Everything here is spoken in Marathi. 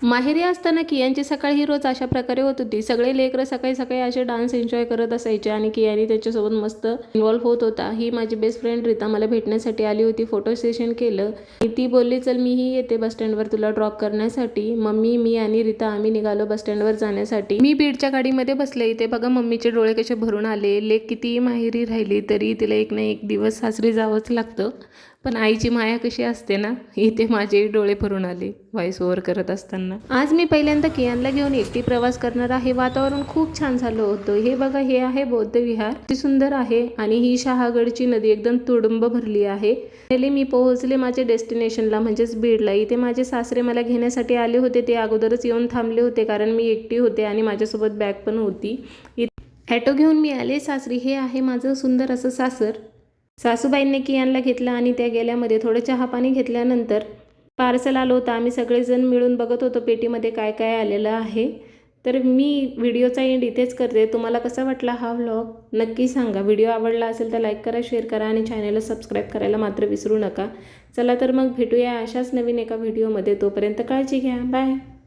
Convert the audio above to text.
माहेरी असताना कियांची सकाळ ही रोज अशा प्रकारे होत होती. सगळे लेकरं सकाळी सकाळी असे डान्स एन्जॉय करत असायचे आणि कियानी त्याच्यासोबत मस्त इन्व्हॉल्व होत होता. ही माझी बेस्ट फ्रेंड रीता मला भेटण्यासाठी आली होती. फोटो सेशन केलं. ती बोलली चल मीही येते बस स्टँडवर तुला ड्रॉप करण्यासाठी. मम्मी, मी आणि रीता आम्ही निघालो बस स्टँडवर जाण्यासाठी. मी बीडच्या गाडीमध्ये बसले. इथे बघा मम्मीचे डोळे कसे भरून आले. लेक कितीही माहेरी राहिली तरी तिला एक ना एक दिवस सासरी जावंच लागतं. पण आईची माया कशी असते ना, इथे माझे डोळे भरून आले व्हॉइस ओव्हर करत असताना. आज मी पहिल्यांदा कियानला घेऊन एकटी प्रवास करणार आहे. वातावरण खूप छान झालं होतं. हे बघा, हे आहे बौद्ध विहार. किती सुंदर आहे आणि ही शहागडची नदी एकदम तुडुंब भरली आहे. मी पोहोचले माझ्या डेस्टिनेशनला म्हणजेच बीडला. इथे माझे सासरे मला घेण्यासाठी आले होते. ते अगोदरच येऊन थांबले होते कारण मी एकटी होते आणि माझ्यासोबत बॅग पण होती. ॲटो घेऊन मी आले सासरी. हे आहे माझं सुंदर असं सासर. सासूबाईंनी कियानला घेतलं आणि त्या गेल्यामध्ये थोडं चहा पाणी घेतल्यानंतर पार्सल आलं होतं. आम्ही सगळेजण मिळून बघत होतो पेटीमध्ये काय काय आलेलं आहे. तर मी व्हिडिओचा एंड इथेच करते. तुम्हाला कसा वाटला हा व्लॉग नक्की सांगा. व्हिडिओ आवडला असेल तर लाईक करा, शेअर करा आणि चॅनलला सबस्क्राईब करायला मात्र विसरू नका. चला तर मग भेटूया अशाच नवीन एका व्हिडिओमध्ये. तोपर्यंत काळजी घ्या. बाय.